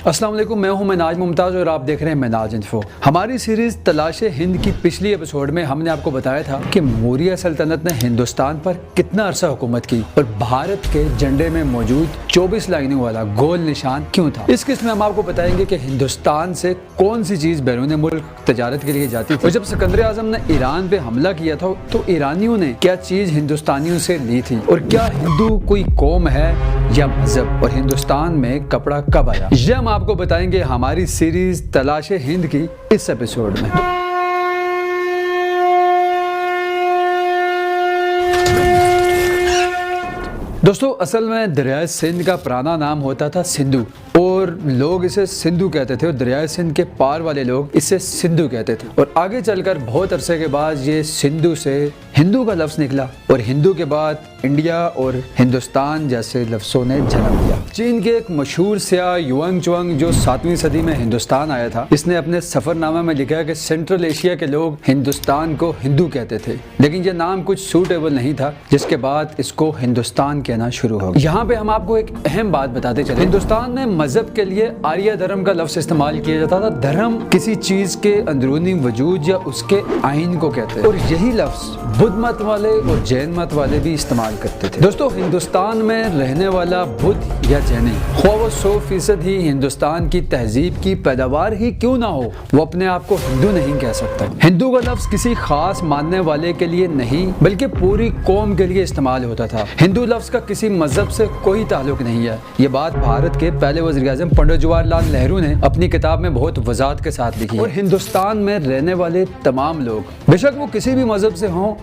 अस्सलाम वालेकुम, मैं हूं मनाज मुमताज़ और आप देख रहे हैं मनाज इन्फो। हमारी सीरीज़ तलाश हिंद की पिछली एपिसोड में हमने आपको बताया था कि मौर्य सल्तनत ने हिंदुस्तान पर कितना अरसा हुकूमत की और भारत के झंडे में मौजूद 24 लाइनों वाला गोल निशान क्यों था। इस किस्त में हम आपको बताएंगे कि हिंदुस्तान से कौन सी चीज़ बैरून मुल्क तजारत के लिए जाती थी और जब सिकंदर आजम ने ईरान पे हमला किया था तो ईरानियों ने क्या चीज़ हिंदुस्तानियों से ली थी और क्या हिंदू कोई कौम है या मजहब और हिंदुस्तान में कपड़ा कब आया, ये हम आपको बताएंगे हमारी सीरीज तलाश हिंद की इस एपिसोड में। दोस्तों, असल में दरियाए सिंध का पुराना नाम होता था सिंधु और लोग इसे सिंधु कहते थे और दरियाए सिंध के पार वाले लोग इसे सिंधु कहते थे और आगे चलकर बहुत अरसे के बाद ये सिंधु से हिंदू का लफ्ज़ निकला और हिंदू के बाद इंडिया और हिंदुस्तान जैसे लफ्ज़ों ने जन्म लिया। चीन के एक मशहूर सियाह युआंग चुआंग जो 7वीं सदी में हिंदुस्तान आया था, इसने अपने सफ़रनामा में लिखा है कि सेंट्रल एशिया के लोग हिंदुस्तान को हिंदू कहते थे, लेकिन ये नाम कुछ सूटेबल नहीं था, जिसके बाद इसको हिंदुस्तान कहना शुरू हो गया। यहाँ पे हम आपको एक अहम बात बताते चले। हिंदुस्तान में मजहब के लिए आर्य धर्म का लफ्ज़ इस्तेमाल किया जाता था। धर्म किसी चीज़ के अंदरूनी वजूद या उसके आइन को कहते हैं और यही लफ्ज़ बुद्ध मत वाले और जैन मत वाले भी इस्तेमाल करते थे। दोस्तों, हिंदुस्तान में रहने वाला बुद्ध या जैनी ख्वाह वो 100% ही हिंदुस्तान की तहजीब की पैदावार ही क्यों ना हो, वो अपने आप को हिंदू नहीं कह सकता। हिंदू का लफ्ज़ किसी खास मानने वाले के लिए नहीं बल्कि पूरी कौम के लिए इस्तेमाल होता था। हिंदू लफ्ज़ का किसी मजहब से कोई ताल्लुक नहीं है। ये बात भारत के पहले वज़ीर आज़म पंडित जवाहरलाल नेहरू ने अपनी किताब में बहुत वज़ाहत के साथ लिखी है। और हिंदुस्तान में रहने वाले तमाम लोग बेशक वो किसी भी मजहब से हों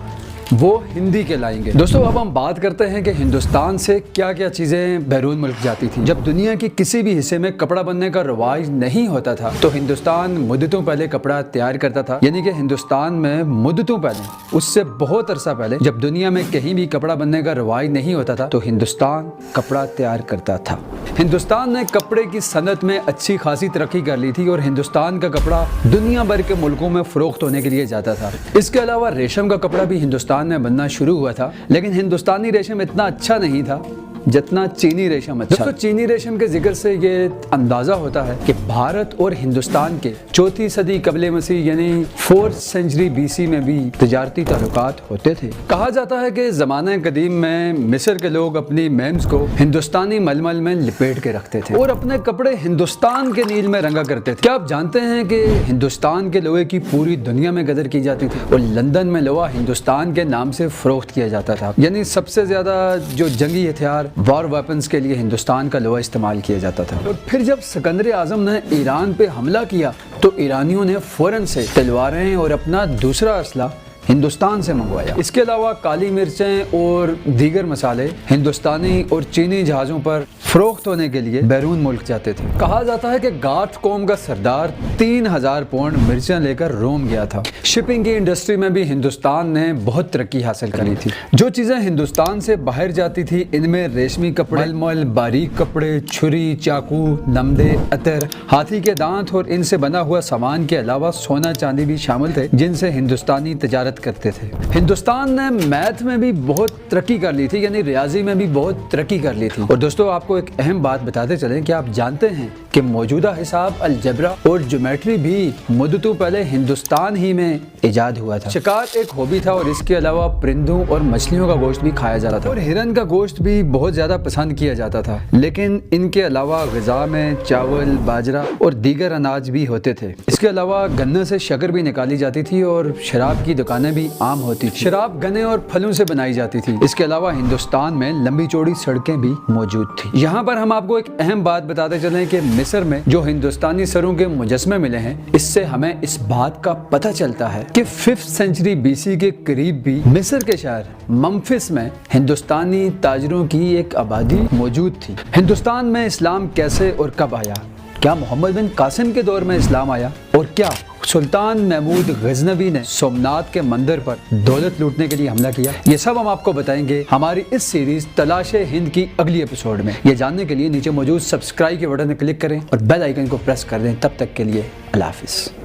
वो हिंदी कहलाएंगे। दोस्तों, अब हम बात करते हैं कि हिंदुस्तान से क्या क्या चीज़ें बैरून मुल्क जाती थी। जब दुनिया के किसी भी हिस्से में कपड़ा बनने का रवाज नहीं होता था तो हिंदुस्तान मुद्दतों पहले कपड़ा तैयार करता था, यानी कि हिंदुस्तान में मुद्दतों पहले, उससे बहुत अरसा पहले जब दुनिया में कहीं भी कपड़ा बनने का रवाज नहीं होता था तो हिंदुस्तान कपड़ा तैयार करता था। हिंदुस्तान ने कपड़े की सनत में अच्छी खासी तरक्की कर ली थी और हिंदुस्तान का कपड़ा दुनिया भर के मुल्कों में फरोख्त होने के लिए जाता था। इसके अलावा रेशम का कपड़ा भी हिंदुस्तान में बनना शुरू हुआ था, लेकिन हिंदुस्तानी रेशम इतना अच्छा नहीं था जितना चीनी रेशम अच्छा। तो चीनी रेशम के जिक्र से ये अंदाजा होता है कि भारत और हिंदुस्तान के 4वीं सदी कबले मसीह यानी 4th सेंचुरी BC में भी तिजारती ताल्लुकात होते थे। कहा जाता है कि ज़माने कदीम में मिस्र के लोग अपनी मेम्स को हिंदुस्तानी मलमल में लिपेट के रखते थे और अपने कपड़े हिंदुस्तान के नील में रंगा करते थे। क्या आप जानते हैं कि हिंदुस्तान के लोहे की पूरी दुनिया में कदर की जाती थी और लंदन में लोहा हिंदुस्तान के नाम से फरोख्त किया जाता था, यानी सबसे ज़्यादा जो जंगी हथियार वॉर वेपन्स के लिए हिंदुस्तान का लोहा इस्तेमाल किया जाता था। और फिर जब सिकंदर आजम ने ईरान पे हमला किया तो ईरानियों ने फौरन से तलवारें और अपना दूसरा असला हिंदुस्तान से मंगवाया। इसके अलावा काली मिर्चें और दीगर मसाले हिंदुस्तानी और चीनी जहाज़ों पर फरोख्त होने के लिए बैरून मुल्क जाते थे। कहा जाता है कि गार्थ कौम का सरदार 3000 पाउंड मिर्चें लेकर रोम गया था। शिपिंग की इंडस्ट्री में भी हिंदुस्तान ने बहुत तरक्की हासिल करी थी। जो चीज़ें हिंदुस्तान से बाहर जाती थी इनमें रेशमी कपड़े, मलमल, बारीक कपड़े, छुरी, चाकू, नमदे, अतर, हाथी के दांत और इनसे बना हुआ सामान के अलावा सोना चांदी भी शामिल थे, जिनसे हिंदुस्तानी तजारत करते थे। हिंदुस्तान ने मैथ में भी बहुत तरक्की कर ली थी, यानी रियाजी में भी बहुत तरक्की कर ली थी। और दोस्तों, आपको एक अहम बात बताते चलें कि आप जानते हैं कि मौजूदा हिसाब अलजबरा और ज्योमेट्री भी मुद्दतों पहले हिंदुस्तान ही में इजाद हुआ था। शिकार एक हॉबी था और इसके अलावा परिंदों और मछलियों का गोश्त भी खाया जाता था और हिरन का गोश्त भी बहुत ज्यादा पसंद किया जाता था, लेकिन इनके अलावा ग़िज़ा में चावल, बाजरा और दीगर अनाज भी होते थे। इसके अलावा गन्ने से शक्कर भी निकाली जाती थी और शराब की दुकानें भी आम होती थी। शराब गन्ने और फलों से बनाई जाती थी। इसके अलावा हिंदुस्तान में लंबी चौड़ी सड़कें भी मौजूद थी। यहाँ पर हम आपको एक अहम बात बताते चलें कि मिस्र में जो हिंदुस्तानी सरों के मुजस्मे मिले हैं, इससे हमें इस बात का पता चलता है कि 5th सेंचुरी BC के करीब भी मिस्र के शहर मेम्फिस में हिंदुस्तानी ताजरों की एक आबादी मौजूद थी। हिंदुस्तान में इस्लाम कैसे और कब आया? क्या मोहम्मद बिन कासिम के दौर में इस्लाम आया? और क्या सुल्तान महमूद गजनवी ने सोमनाथ के मंदिर पर दौलत लूटने के लिए हमला किया? ये सब हम आपको बताएंगे हमारी इस सीरीज तलाश हिंद की अगली एपिसोड में। ये जानने के लिए नीचे मौजूद सब्सक्राइब के बटन पर क्लिक करें और बेल आइकन को प्रेस कर दें। तब तक के लिए अल्लाह हाफिज़।